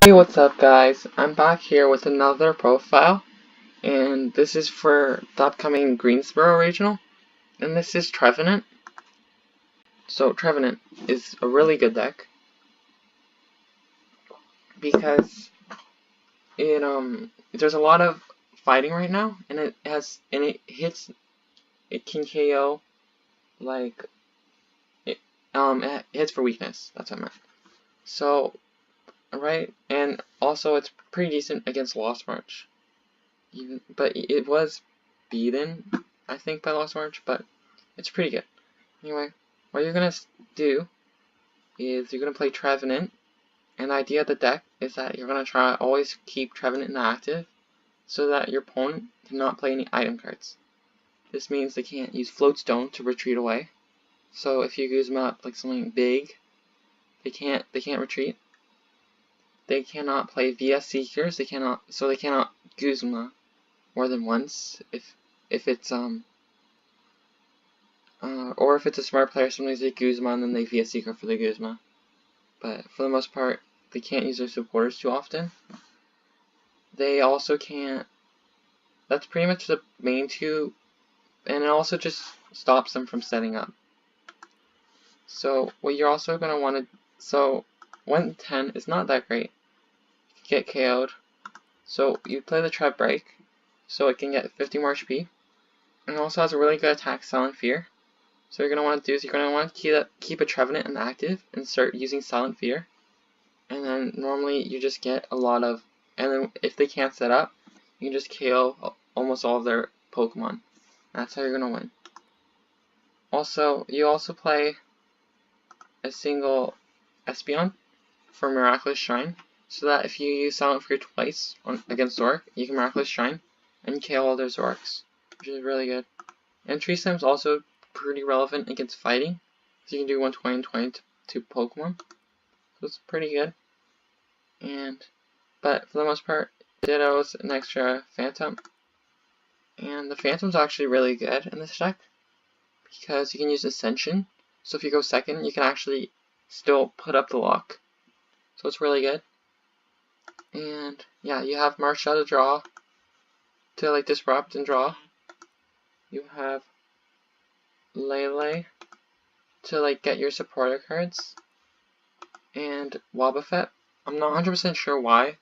Hey, what's up guys? I'm back here with another profile, and this is for the upcoming Greensboro Regional, and this is Trevenant. So Trevenant is a really good deck because there's a lot of fighting right now, and it can KO like it hits for weakness. That's what I meant. So right, and also it's pretty decent against Lost March. But it was beaten, I think, by Lost March, but it's pretty good. Anyway, what you're gonna do is you're gonna play Trevenant, and the idea of the deck is that you're gonna try to always keep Trevenant active so that your opponent cannot play any item cards. This means they can't use Floatstone to retreat away. So if you use them up like something big, they can't retreat. They cannot play VS Seekers. They cannot Guzma more than once if it's or if it's a smart player, sometimes they Guzma and then they VS Seeker for the Guzma. But for the most part, they can't use their supporters too often. They also can't. That's pretty much the main two, and it also just stops them from setting up. So what you're also gonna want to 110 is not that great. You get KO'd. So you play the TrevBreak, so it can get 50 more HP, and it also has a really good attack, Silent Fear. So what you're going to want to do is you're going to want to keep a Trevenant inactive and start using Silent Fear. And then normally you just get a lot of, and then if they can't set up, you can just KO almost all of their Pokemon. That's how you're going to win. Also, you also play a single Espeon for Miraculous Shrine, so that if you use Silent Fear twice against Zork, you can Miraculous Shrine and KO all their Zorks, which is really good. And Tree Slam's also pretty relevant against fighting, so you can do 120 and 20 to Pokemon, so it's pretty good. But for the most part, Ditto's an extra Phantom, and the Phantom's actually really good in this deck because you can use Ascension, so if you go second, you can actually still put up the lock, so it's really good. And yeah, you have Marsha to draw, to like disrupt and draw. You have Lele to like get your supporter cards, and Wobbuffet. I'm not 100% sure why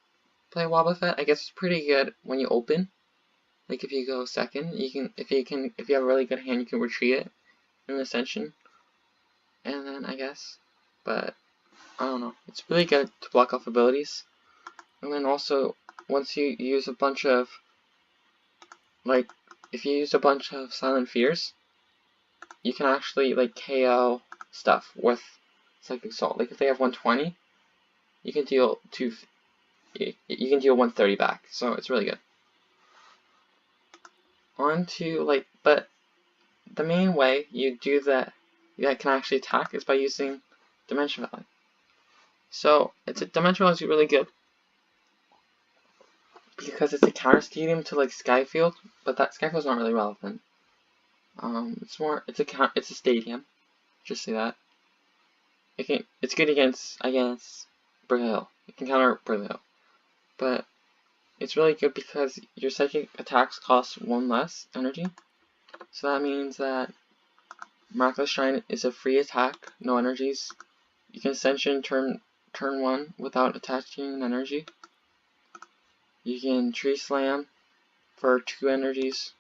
play Wobbuffet. I guess it's pretty good when you open. Like if you go second, you can if you have a really good hand, you can retreat it in Ascension. And then I guess, but I don't know. It's really good to block off abilities. And then also once you use a bunch of if you use a bunch of Silent Fears, you can actually like KO stuff with Psychic Assault. Like if they have 120, you can deal 130 back. So it's really good. But the main way you do that can actually attack is by using Dimension Valley. So Dimension Valley is really good because it's a counter stadium to like Skyfield, but that Skyfield's not really relevant. It's a stadium. Just say that. It's good against, I guess, Burger Hill. It can counter Burger Hill, but it's really good because your psychic attacks cost 1 less energy. So that means that Miraculous Shrine is a free attack, no energies. You can Ascension turn 1 without attaching an energy. You can Tree Slam for 2 energies,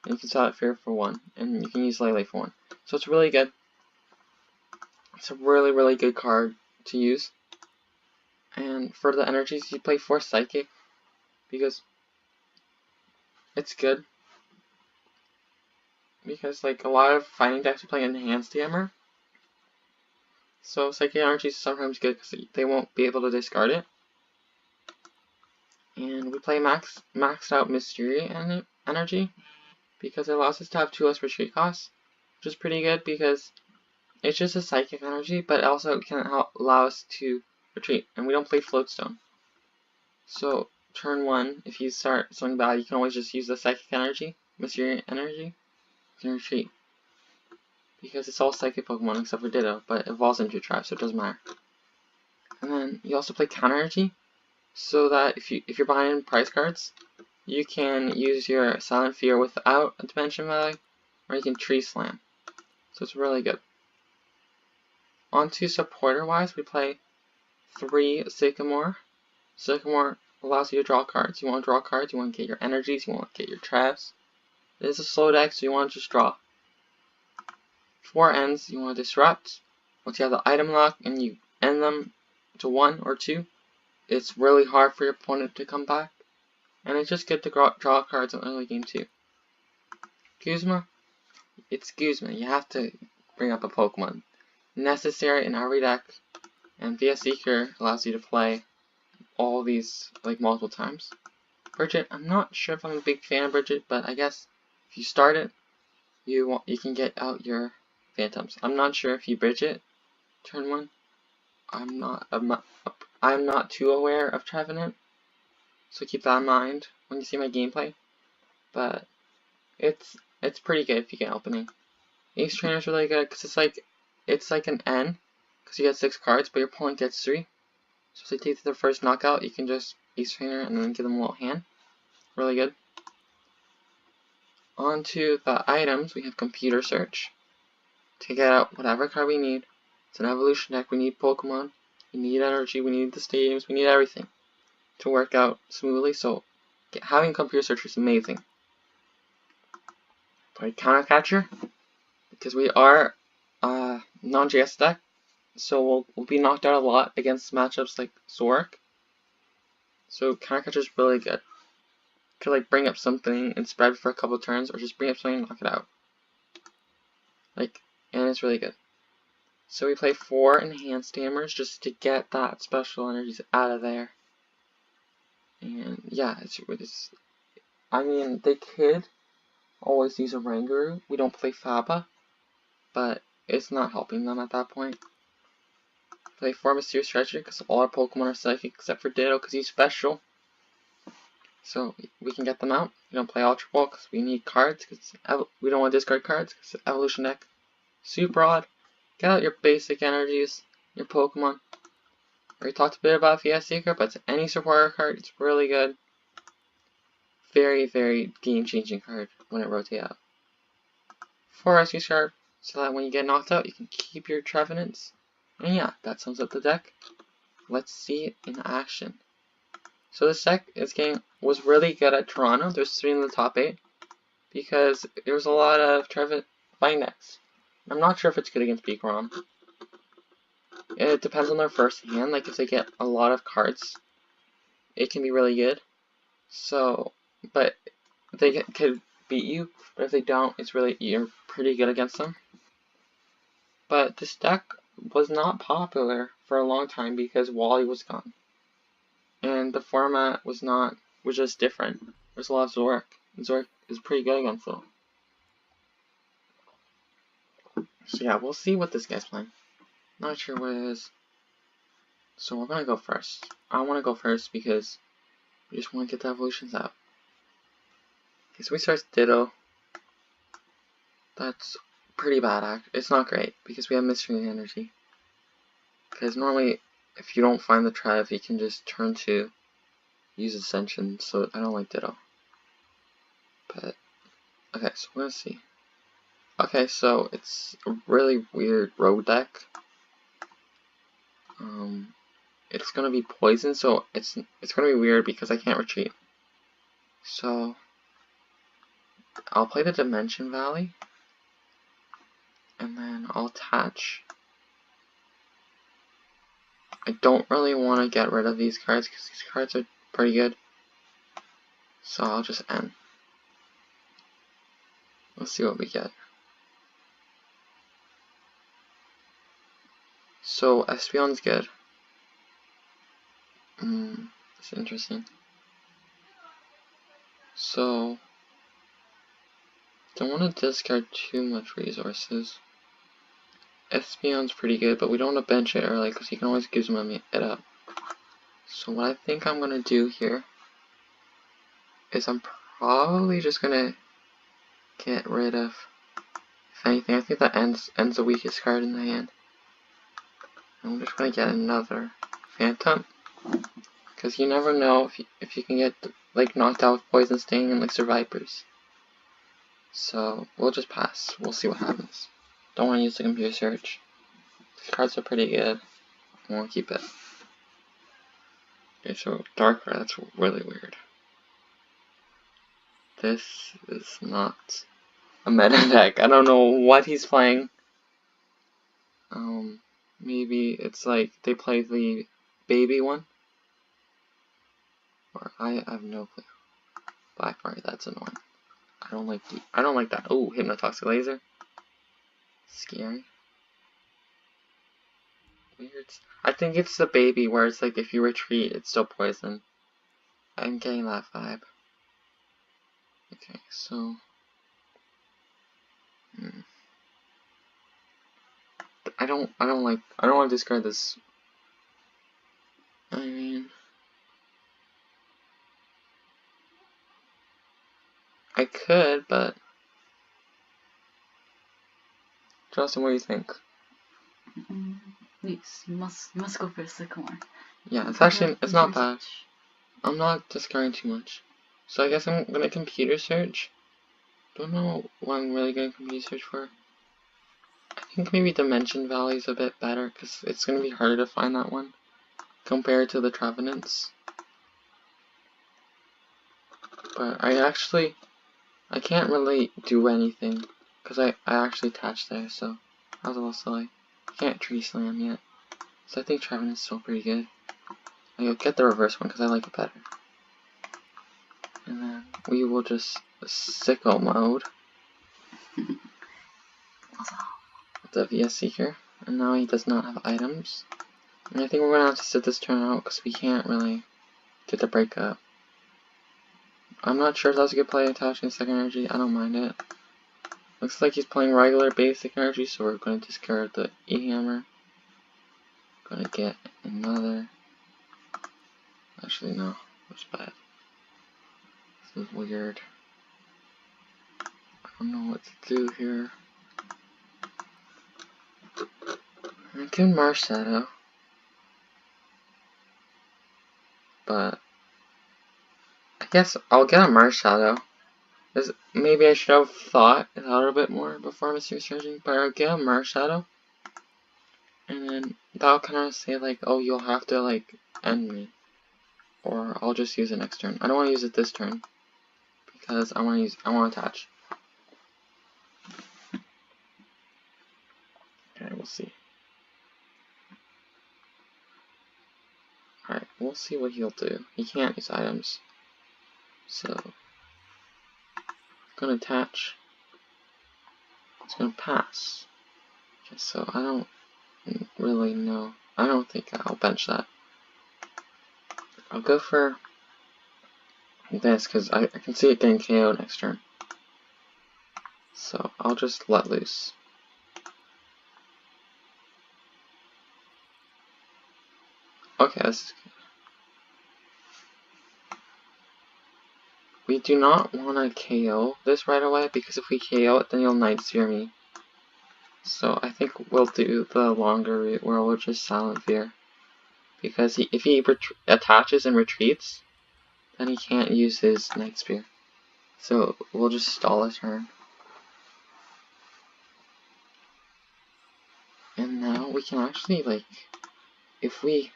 and you can Silent Fear for 1, and you can use Lele for 1. So it's really good. It's a really good card to use. And for the energies, you play Force Psychic because it's good. Because like a lot of fighting decks are playing Enhanced Hammer, so Psychic Energy is sometimes good because they won't be able to discard it. And we play maxed out Mystery Energy because it allows us to have 2 less retreat costs, which is pretty good because it's just a Psychic Energy, but it also can allow us to retreat, and we don't play Floatstone. So turn 1, if you start something bad, you can always just use the Psychic Energy, Mystery Energy, and retreat. Because it's all Psychic Pokemon except for Ditto, but it evolves into a Tribe, so it doesn't matter. And then you also play Counter Energy, so that if you're buying prize cards, you can use your Silent Fear without a Dimension Valley, or you can Tree Slam. So it's really good. On to supporter-wise, we play 3 Sycamore. Sycamore allows you to draw cards. You want to draw cards, you want to get your energies, you want to get your traps. It is a slow deck, so you want to just draw. 4 ends, you want to disrupt. Once you have the item lock and you end them to 1 or 2, it's really hard for your opponent to come back. And it's just good to draw cards in early game too. Guzma, it's Guzma. You have to bring up a Pokemon. Necessary in every deck, and VS Seeker allows you to play all these like multiple times. Bridget, I'm not sure if I'm a big fan of Bridget, but I guess if you start it, you can get out your Phantoms. I'm not sure if you bridge it turn 1. I'm not too aware of Trevenant, so keep that in mind when you see my gameplay. But it's pretty good if you get opening. Ace Trainer is really good because it's like an N, because you get 6 cards, but your opponent gets 3. So if they take their first knockout, you can just Ace Trainer and then give them a little hand. Really good. On to the items, we have Computer Search to get out whatever card we need. It's an evolution deck. We need Pokemon, we need energy, we need the stadiums, we need everything to work out smoothly. So having Computer Search is amazing. Play Counter Catcher because we are non-GS deck, so we'll be knocked out a lot against matchups like Zoroark. So Counter Catcher is really good. Could like bring up something and spread for a couple turns, or just bring up something and knock it out. And it's really good. So we play 4 Enhanced Hammers just to get that special energies out of there. And yeah, I mean, they could always use a Rangaroo. We don't play Faba, but it's not helping them at that point. Play 4 Mysterious Treasure because all our Pokemon are psychic except for Ditto because he's special. So we can get them out. We don't play Ultra Ball because we need cards. We don't want to discard cards because it's evolution deck. Super odd. Get out your basic energies, your Pokemon. I already talked a bit about VS Seeker, but it's any supporter card. It's really good. Very, very game-changing card when it rotates out. 4 Rescue Sharp, so that when you get knocked out, you can keep your Trevenants. And yeah, that sums up the deck. Let's see it in action. So this deck was really good at Toronto. There's 3 in the top 8 because there was a lot of Trevenant fighting decks. I'm not sure if it's good against Beakrom. It depends on their first hand. Like if they get a lot of cards, it can be really good. So, but they could beat you. But if they don't, you're pretty good against them. But this deck was not popular for a long time because Wally was gone. And the format was just different. There's a lot of Zoroark. And Zoroark is pretty good against them. So yeah, we'll see what this guy's playing. Not sure what it is. So we're gonna go first. I want to go first because we just want to get the evolutions out. Okay, so we start Ditto. That's pretty bad. It's not great because we have Mystery Energy. Because normally, if you don't find the Trev, you can just turn to use Ascension. So I don't like Ditto. But okay, so we're gonna see. Okay, so it's a really weird road deck. It's gonna be poison, so it's gonna be weird because I can't retreat. So I'll play the Dimension Valley, and then I'll attach. I don't really want to get rid of these cards because these cards are pretty good. So I'll just end. Let's see what we get. So Espeon's good. It's interesting. So don't want to discard too much resources. Espeon's pretty good, but we don't want to bench it early because he can always give it up. So what I think I'm gonna do here is I'm probably just gonna get rid of, if anything, I think that ends the weakest card in the hand. I'm just gonna get another Phantom. Because you never know if you can get like knocked out with Poison Sting and like Survivors. So we'll just pass. We'll see what happens. Don't want to use the computer search. These cards are pretty good. I won't keep it. Okay, so Darkrai, that's really weird. This is not a meta deck. I don't know what he's playing. Maybe it's like they play the baby one. Or I have no clue. Blackfire, that's annoying. I don't like that. Oh, Hypnotoxic Laser. Scary. Weird. I think it's the baby where it's like if you retreat, it's still poison. I'm getting that vibe. Okay, so I don't want to discard this. I mean, I could, but Justin, what do you think? Please, you must go for the second one. Yeah, it's not bad. I'm not discarding too much, so I guess I'm gonna computer search. Don't know what I'm really gonna computer search for. I think maybe Dimension Valley is a bit better because it's gonna be harder to find that one compared to the Trevenants. But I can't really do anything because I actually attached there, so I was a little silly. I can't Tree Slam yet, so I think Trevenant's still pretty good. I'll get the reverse one because I like it better. And then we will just sicko mode the VS Seeker, and now he does not have items. And I think we're gonna have to sit this turn out because we can't really get the break up. I'm not sure if that's a good play attaching second energy. I don't mind it. Looks like he's playing regular basic energy, so we're going to discard the E-Hammer. Gonna get another. Actually, no, that's bad. This is weird. I don't know what to do here. I can Marshadow, but I guess I'll get a Marshadow. Maybe I should have thought it out a bit more before Mysterious Surging, but I'll get a Marshadow, and then that'll kind of say like, oh, you'll have to like end me, or I'll just use it next turn. I don't want to use it this turn because I want to attach. Okay, we'll see. Alright, we'll see what he'll do. He can't use items. So, I'm gonna attach. It's gonna pass. Okay, so I don't really know. I don't think I'll bench that. I'll go for this because I can see it getting KO'd next turn. So, I'll just let loose. Okay, this is good. We do not want to KO this right away because if we KO it, then he'll Night Sphere me. So I think we'll do the longer route where we'll just Silent Fear. Because if he attaches and retreats, then he can't use his Night Spear. So we'll just stall a turn. And now we can actually we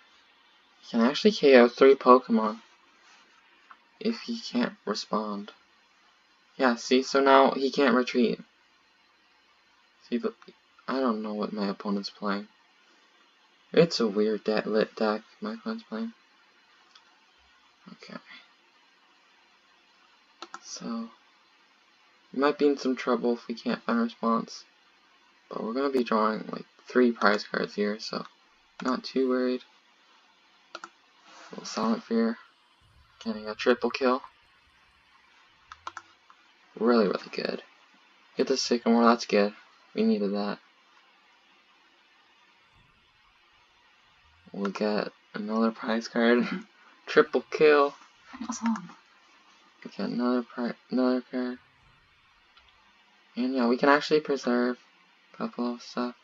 can actually KO 3 Pokemon if he can't respond. Yeah, see, so now he can't retreat. See, I don't know what my opponent's playing. It's a weird lit deck my opponent's playing. Okay. So, we might be in some trouble if we can't find a response. But we're going to be drawing like 3 prize cards here, so not too worried. A little Silent Fear. Getting a triple kill. Really, really good. Get the Sycamore, that's good. We needed that. We'll get another prize card. Triple kill. Awesome. We get another card. And yeah, we can actually preserve a couple of stuff.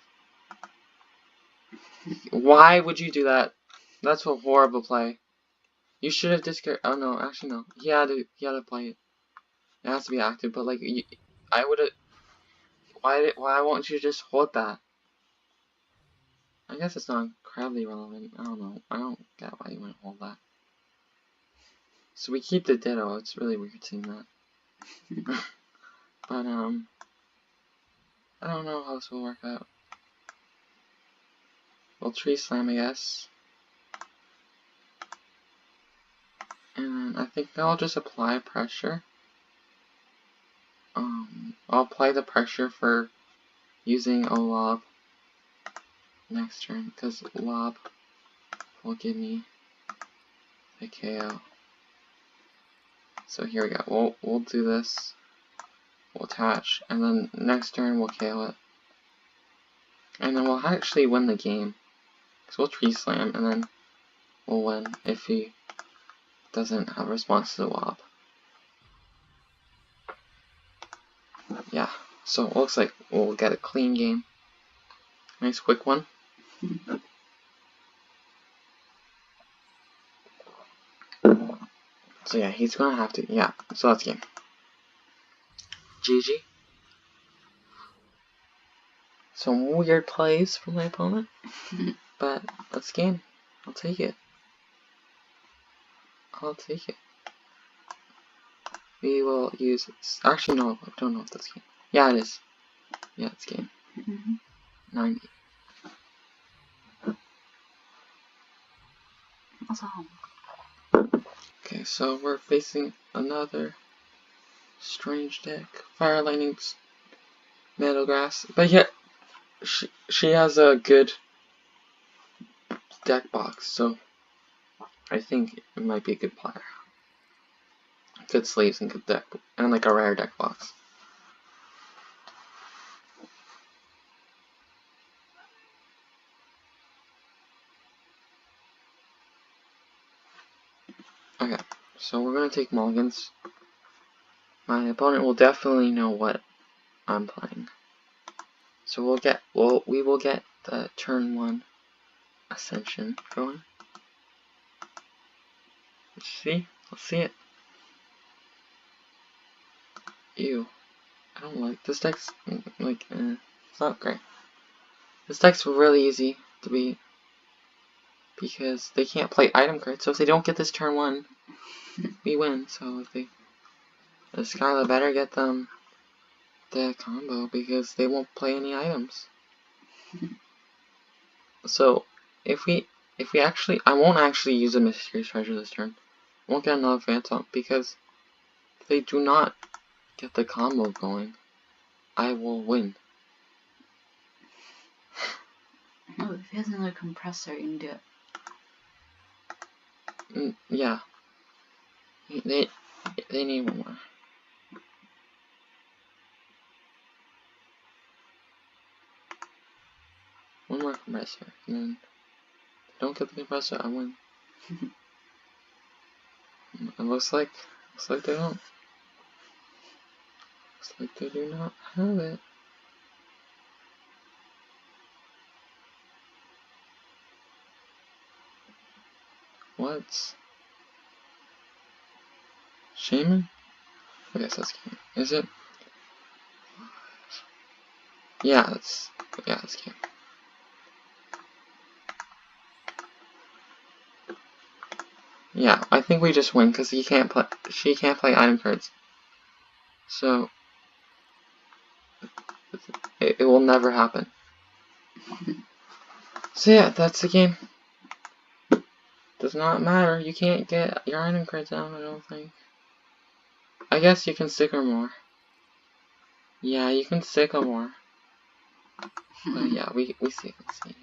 Why would you do that? That's a horrible play. You should have discarded. Oh no, actually no. He had to play it. It has to be active, but like I would have. Why won't you just hold that? I guess it's not incredibly relevant. I don't know. I don't get why you wouldn't hold that. So we keep the Ditto. It's really weird seeing that. But I don't know how this will work out. We'll Tree Slam, I guess. And I think I'll just apply pressure. I'll apply the pressure for using a lob next turn, because lob will give me the KO. So here we go. We'll do this. We'll attach, and then next turn we'll KO it. And then we'll actually win the game. Because we'll Tree Slam, and then we'll win if he doesn't have a response to the lob. Yeah, so it looks like we'll get a clean game. Nice quick one. So yeah, he's gonna have to, yeah, so that's game. GG. Some weird plays from my opponent, but that's game. I'll take it. I'll take it. We will use, actually no, I don't know if that's game. Yeah, it is. Yeah, it's game. 90. Awesome. Okay, so we're facing another strange deck. Fire Lightning's Meadow Grass. But yeah, she has a good deck box, so I think it might be a good player. Good sleeves and good deck, and like a rare deck box. Okay, so we're gonna take mulligans. My opponent will definitely know what I'm playing. So we will get the turn 1 Ascension going. Let's see it. Ew. I don't like this deck's like it's not great. This deck's really easy to beat because they can't play item cards, so if they don't get this turn 1, we win. So if the Skyla better get them the combo because they won't play any items. So if we actually, I won't actually use a Mysterious Treasure this turn. I won't get another Phantom because if they do not get the combo going, I will win. Oh, if he has another compressor, you can do it. Yeah. They need one more. One more compressor, and then if they don't get the compressor, I win. It looks like they don't. Looks like they do not have it. What? Shaman? I guess that's game. Is it? Yeah, that's game. Yeah, I think we just win because she can't play item cards. So it will never happen. So yeah, that's the game. Does not matter. You can't get your item cards down, I don't think. I guess you can sticker more. Yeah, you can sticker more. But yeah, we see here.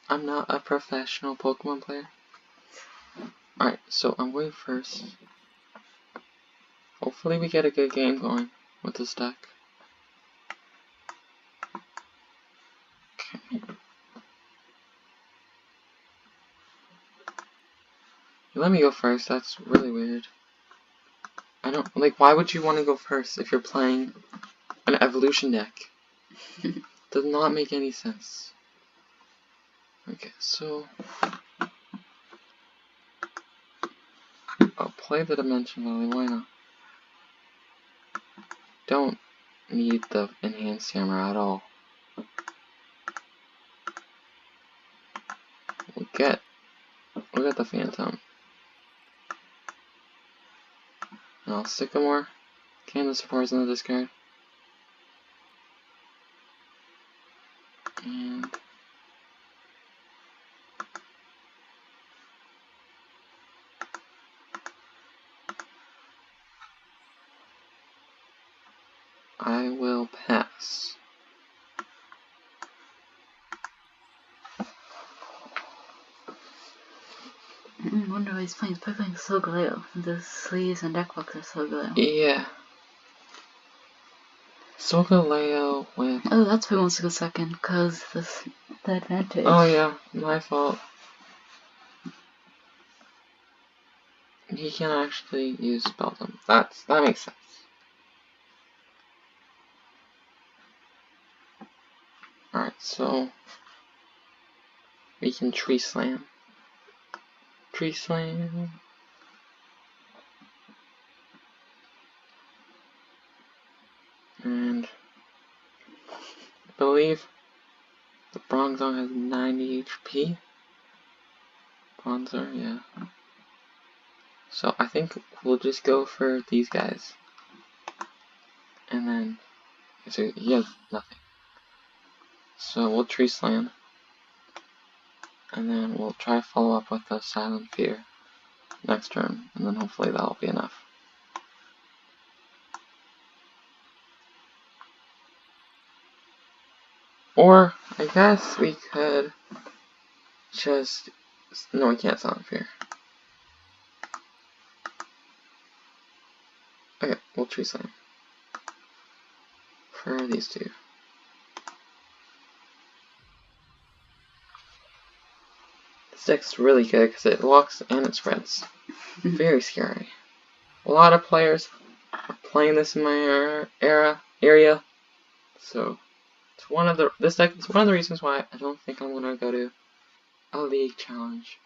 I'm not a professional Pokemon player. Alright, so I'm going first. Hopefully we get a good game going with this deck. Okay. You let me go first, that's really weird. I don't, like, why would you want to go first if you're playing an evolution deck? Does not make any sense. Okay, so play the Dimension Valley, why not? Don't need the enhanced hammer at all. We'll get the Phantom. Now Sycamore. Can the support's in the discard. And I will pass. I wonder why he's playing. He's probably playing Solgaleo. The sleeves and deck box are Solgaleo. Yeah. Solgaleo with... Oh, that's who wants to go second, because the advantage. Oh yeah, my fault. He can actually use Spelldom. That makes sense. Alright, so we can Tree Slam. Tree Slam. And I believe the Bronzong has 90 HP. Bronzer, yeah. So I think we'll just go for these guys. And then, so he has nothing. So we'll Tree Slam. And then we'll try to follow up with a Silent Fear next turn. And then hopefully that'll be enough. Or, I guess we could just... No, we can't Silent Fear. Okay, we'll Tree Slam. For these two. This deck's really good because it locks and it spreads. Very scary. A lot of players are playing this in my area. So, this deck is one of the reasons why I don't think I'm gonna go to a league challenge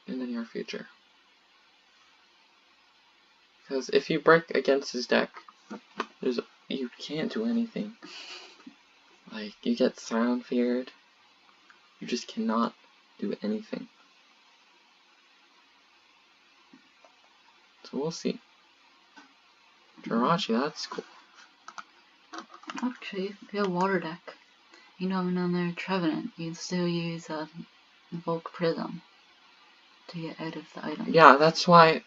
in the near future. Because if you break against his deck, you can't do anything. Like, you get Silent Feared. You just cannot do anything. So we'll see. Jirachi, that's cool. Actually, if you have Water deck, you know, on their Trevenant, you can still use Volk Prism to get out of the item. Yeah, that's why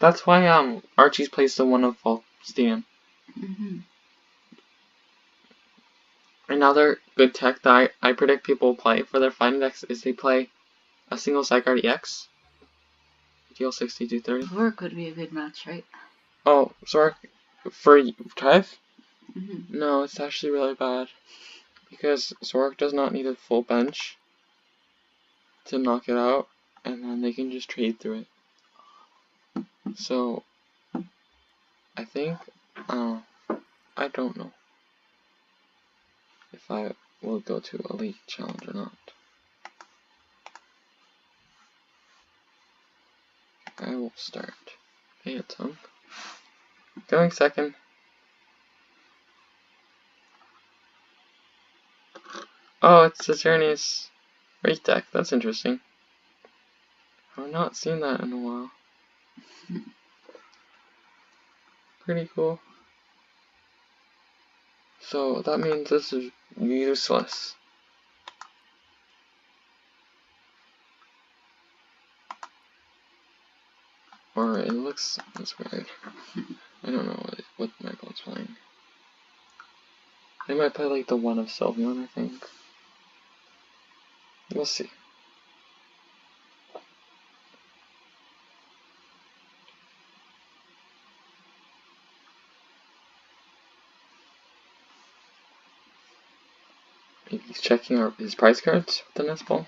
Archie's plays the one of Volk Stadium. Another good tech that I predict people will play for their fighting decks is they play a single Sideguard EX. Deal 60-30. Zork would be a good match, right? Oh, Zork for Trev? No, it's actually really bad. Because Zork does not need a full bench to knock it out, and then they can just trade through it. So, I think, I don't know if I will go to a league challenge or not. I will start Phantom. Going second. Oh, it's Saturnius Wraith deck. That's interesting. I've not seen that in a while. Pretty cool. So that means this is useless. Or it looks, that's weird. I don't know what my opponent's playing. They might play like the one of Sylveon, I think. We'll see. Maybe he's checking his prize cards with the Nest Ball.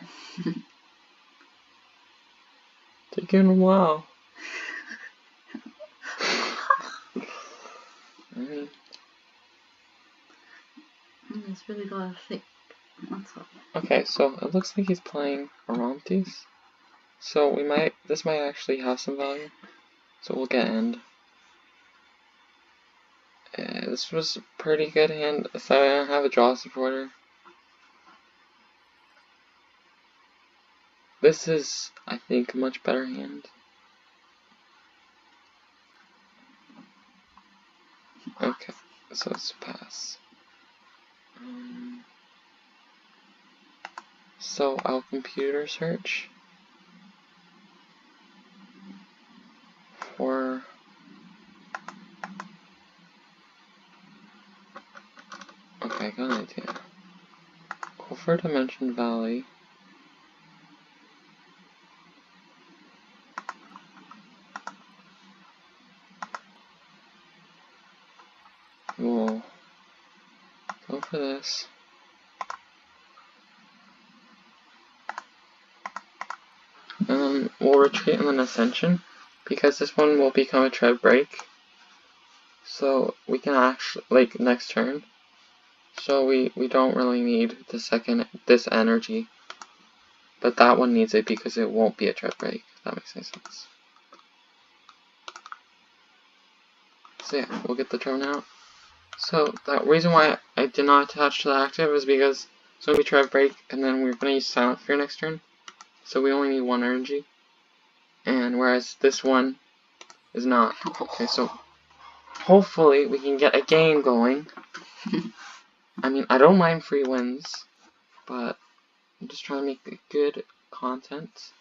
Taking a while. It's really got to thick. That's all. Okay, so it looks like he's playing Arontis. So this might actually have some value. So we'll get end. This was a pretty good hand, so I don't have a draw supporter. This is, I think, a much better hand. Okay, so it's a pass. So I'll computer search for okay, I got an idea. Go for Dimension Valley. We'll go for this. And then we'll retreat and then Ascension, because this one will become a TrevBreak. So we can actually, like, next turn. So we don't really need this energy. But that one needs it because it won't be a TrevBreak, if that makes any sense. So yeah, we'll get the drone out. So the reason why I did not attach to the active is because it's going to be TrevBreak, and then we're going to use Silent Fear next turn. So we only need 1 energy. And whereas this one is not. Okay, so hopefully we can get a game going. I mean, I don't mind free wins, but I'm just trying to make good content.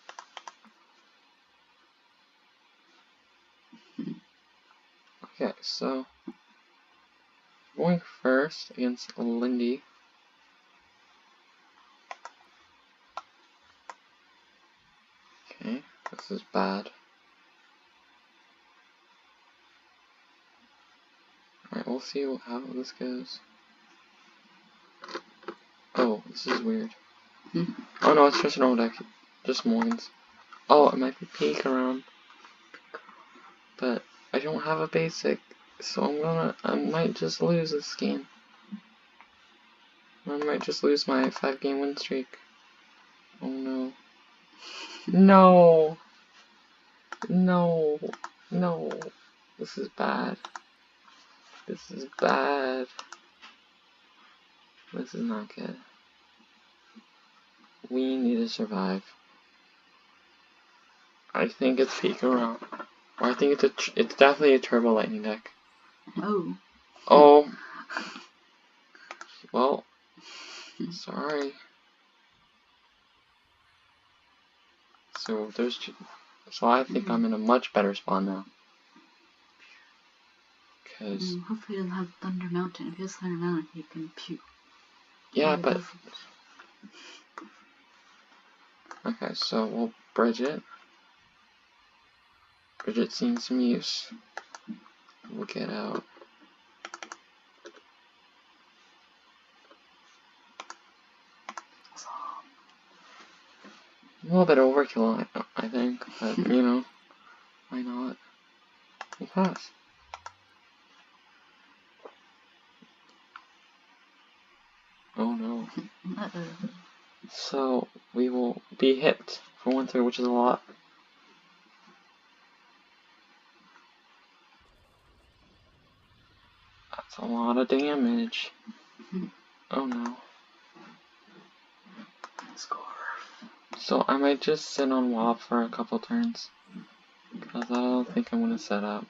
Okay, so going first against Lindy. Okay, this is bad. Alright, we'll see how this goes. Oh, this is weird. Oh no, it's just an old deck. Just Morgans. Oh, it might be peak around. But I don't have a basic, so I might just lose this game. I might just lose my 5-game win streak. Oh no. No! No! No! This is bad. This is bad. This is not good. We need to survive. I think it's peak around. Or I think it's definitely a Turbo Lightning deck. Oh. Oh. Well. Sorry. So there's. So I think I'm in a much better spot now. Cause. Hopefully he'll have Thunder Mountain. If he has Thunder Mountain, he can pew. Yeah, but. Okay, so we'll bridge it. Bridget seeing some use. We'll get out. A little bit overkill, I think, but you know, why not? We'll pass. Oh no. So we will be hit for 1/3, which is a lot. That's a lot of damage. Oh no. Score. So I might just sit on Wob for a couple turns, because I don't think I'm gonna set up.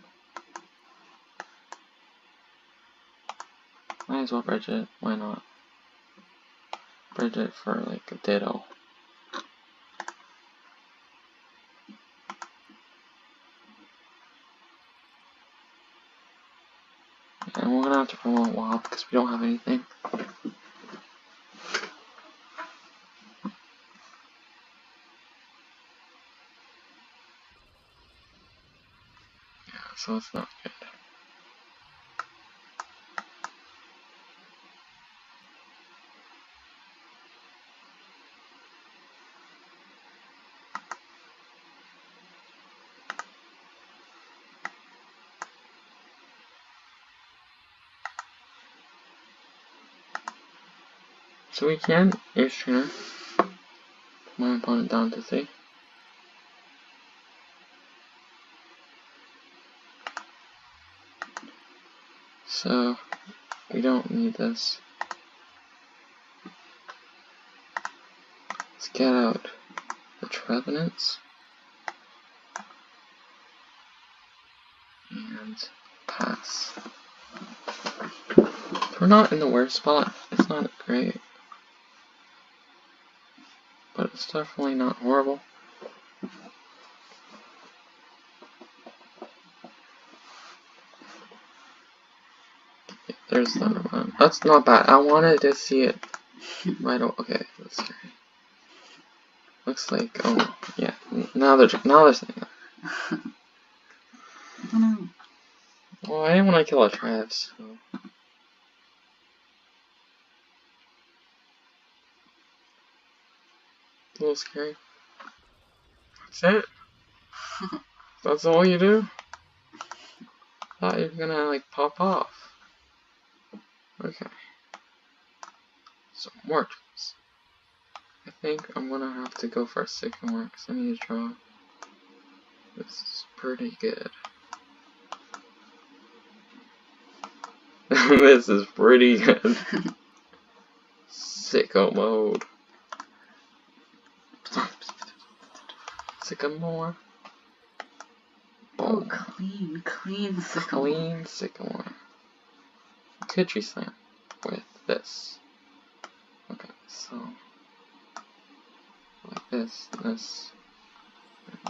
Might as well bridge it. Why not? Bridge it for like a ditto. And we're gonna have to promote Wob because we don't have anything. Yeah, so it's not good. So we can Ace Trainer. My opponent down to 3. So we don't need this. Let's get out the Trevenants and pass. We're not in the worst spot. It's not great, but it's definitely not horrible. There's the one. That's not bad. I wanted to see it right away. Okay, that's scary. Looks like, oh, yeah. Now they're saying that. I don't know. Well, I didn't want to kill a Trev, so. A little scary. That's it? That's all you do? Thought you were gonna, like, pop off. Okay. So, more Trevs. I think I'm gonna have to go for a Sycamore, because I need to draw. This is pretty good. This is pretty good. Sicko mode. Sycamore. Oh, clean Sycamore. Clean Sycamore. Could tree slam with this. Okay, so like this, and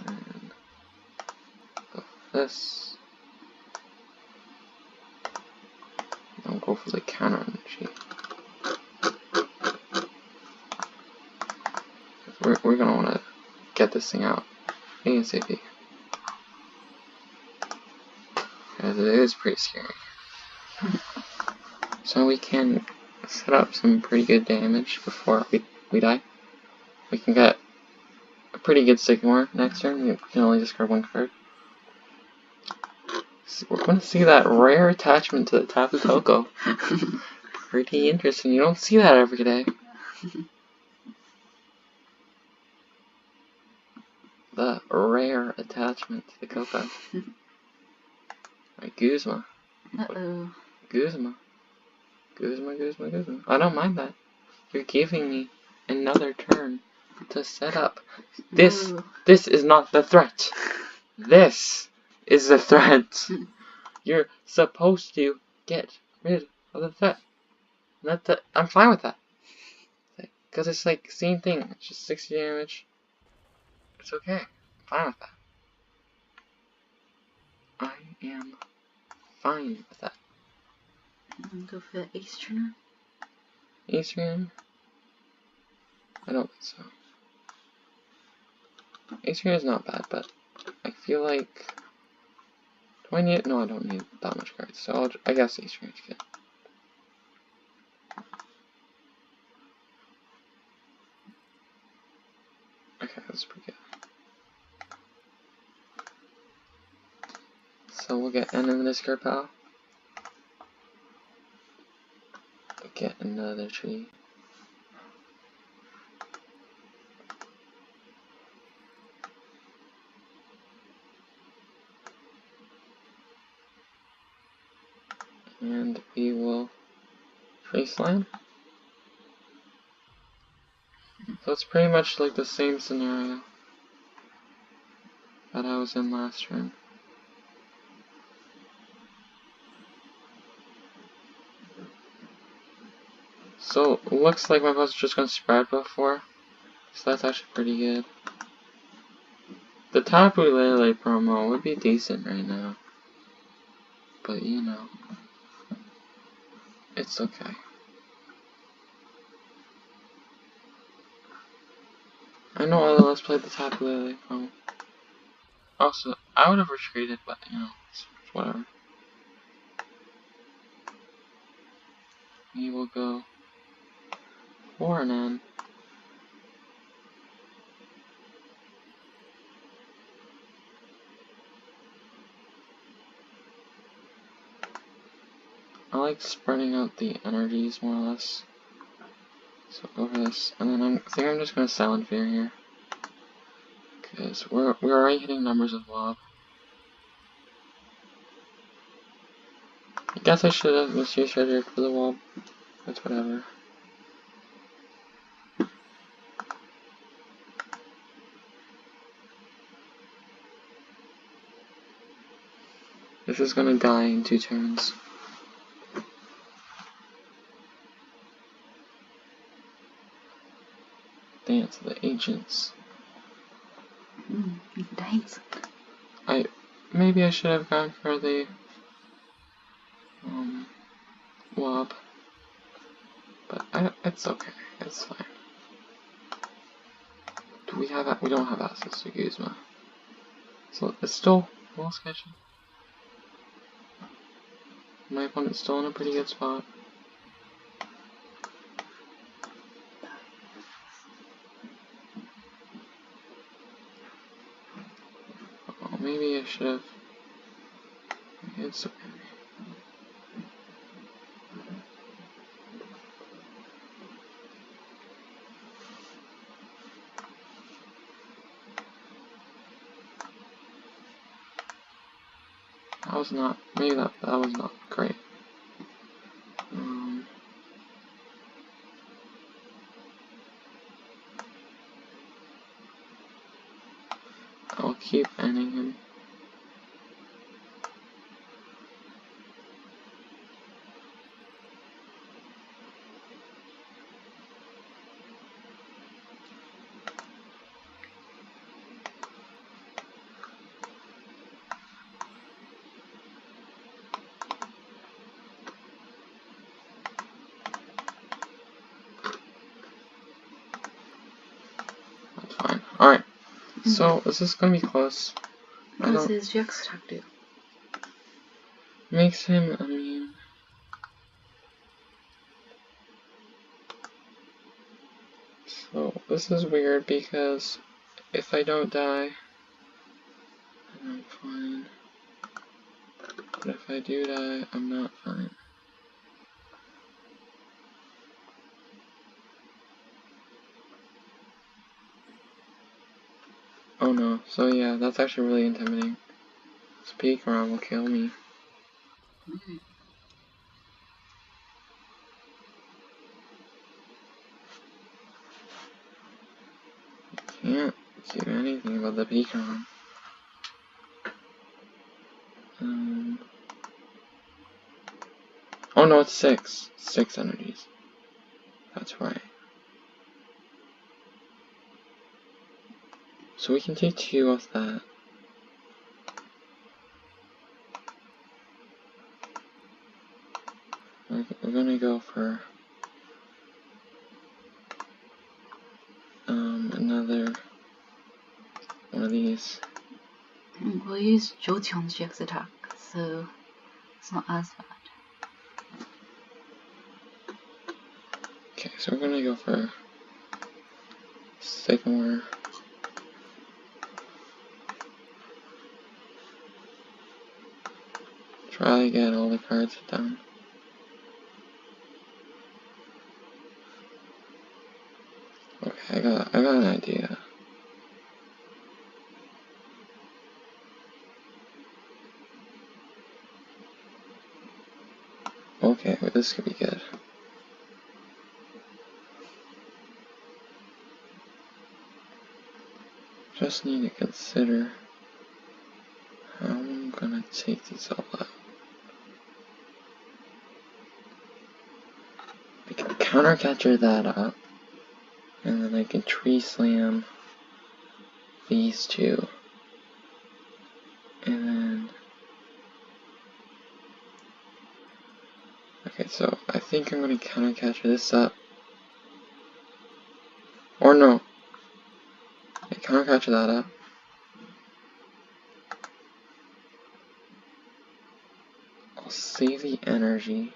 then go for this. Don't go for the counter energy. We're gonna want to get this thing out ASAP. Because it is pretty scary. So we can set up some pretty good damage before we die. We can get a pretty good Sycamore next turn. We can only discard one card. So we're going to see that rare attachment to the Tapu Koko. Pretty interesting. You don't see that every day. The rare attachment to the Koko. Alright, Guzma. Uh-oh. Guzma. I don't mind that. You're giving me another turn to set up. This is not the threat. This is the threat. You're supposed to get rid of the threat. I'm fine with that. Because it's like, same thing. It's just 60 damage. It's okay. I'm fine with that. I am fine with that. Go for the Ace Turner. Atrium? I don't think so. Atrium is not bad, but I feel like... Do I need it? No, I don't need that much cards, so I guess Atrium is good. Okay, that's pretty good. So we'll get N in the discard pile. Get another tree. And we will tree slime. So it's pretty much like the same scenario that I was in last turn. So looks like my opponent's just gonna spread before, so that's actually pretty good. The Tapu Lele promo would be decent right now, but you know, it's okay. I know all of us played the Tapu Lele promo. Also, I would have retreated, but you know, it's whatever. We will go for an N. I like spreading out the energies more or less. So over this, and then I think I'm just gonna Silent Fear here, because we're already hitting numbers with Wob. I guess I should have used HFrew for the wall. That's whatever. This is gonna die in 2 turns. Dance of the Ancients. Dance. Maybe I should have gone for the wob, but it's okay. It's fine. We don't have access to Guzma, so it's still a little sketchy. My opponent's still in a pretty good spot. Oh, maybe I should have. It's okay. That was not. Maybe that was not great. I'll keep ending him. That's fine. Alright. So, is this gonna be close? What does his GX attack do? Makes him immune. So, this is weird because if I don't die, then I'm fine. But if I do die, I'm not fine. Oh no, so yeah, that's actually really intimidating. Speak around will kill me. Can't do anything about the beacon. Oh no, it's 6. 6 energies. That's right. So we can take 2 off that. We're gonna go for another one of these. We'll use Jotion's GX attack, so it's not as bad. Okay, so we're gonna go for Sycamore. Try to get all the cards done. Okay, I got an idea. Okay, well, this could be good. Just need to consider how I'm gonna take these all out. I can counter catcher that up, and then I can tree slam these 2. And then okay, so I think I'm gonna counter catcher this up. Or no. I counter catcher that up. I'll save the energy.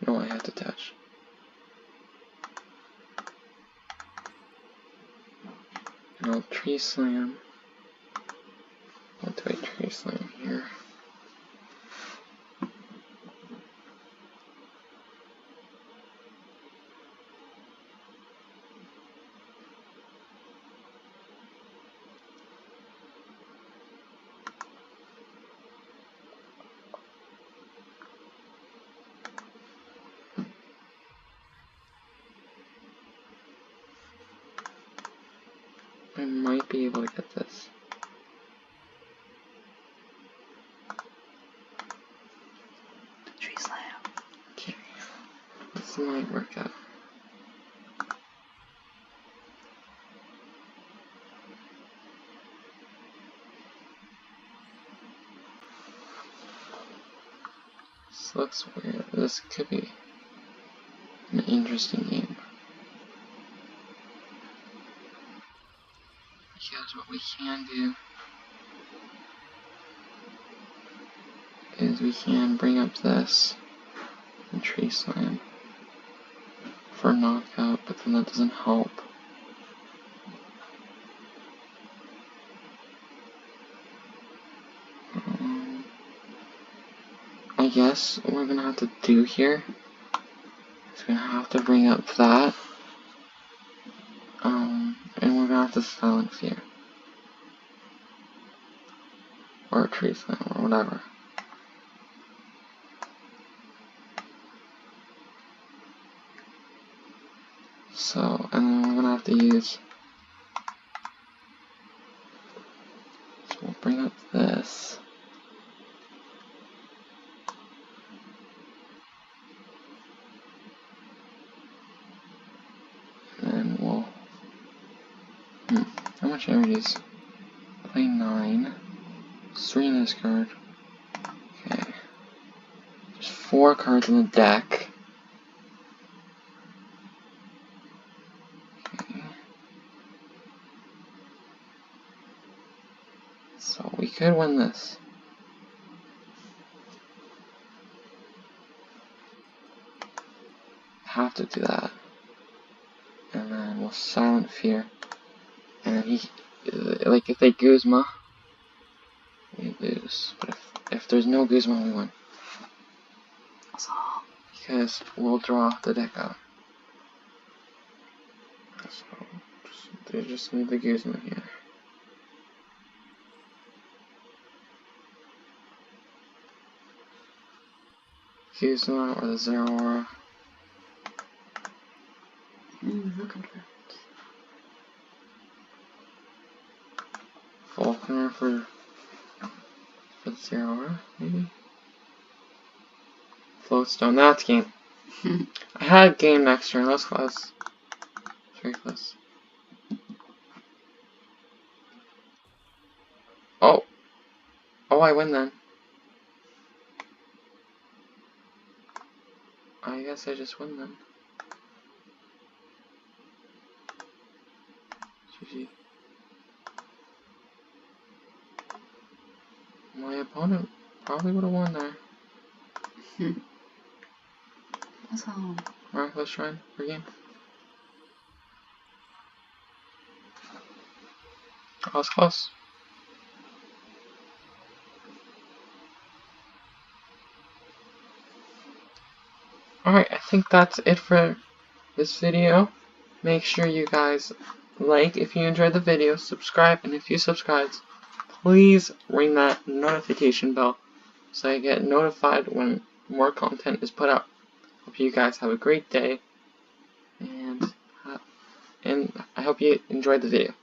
No, I have to touch. And I'll tree slam. What do I tree slam here? I might be able to get this. Tree slam. Okay. This might work out. This looks weird. This could be an interesting game. Because what we can do is we can bring up this and tree slam for knockout, but then that doesn't help. I guess what we're gonna have to do here is we're gonna have to bring up that, and we're gonna have to silent fear, or tree slam, or whatever. So, and then we're gonna have to use. So we'll bring up this. And we'll. How much energies? Play 9. 3 in this card. Okay. There's 4 cards in the deck. Okay. So we could win this. Have to do that. And then we'll silent fear. And then he, like, if they Guzma, we lose. But if there's no Guzma, we win. Because we'll draw the deck out. So they just need the Guzma here. Guzma or the Zeraora. Looking for it. Falconer for the Zeraora, maybe? Floatstone, that's game. I had game next turn, that was close. Very close. Oh! Oh, I win then. I guess I just win then. GG. My opponent probably would have won there. That's all. Alright, let's try for game. That was close. Alright, I think that's it for this video. Make sure you guys like if you enjoyed the video, subscribe, and if you subscribed, please ring that notification bell so I get notified when more content is put out. Hope you guys have a great day, and I hope you enjoyed the video.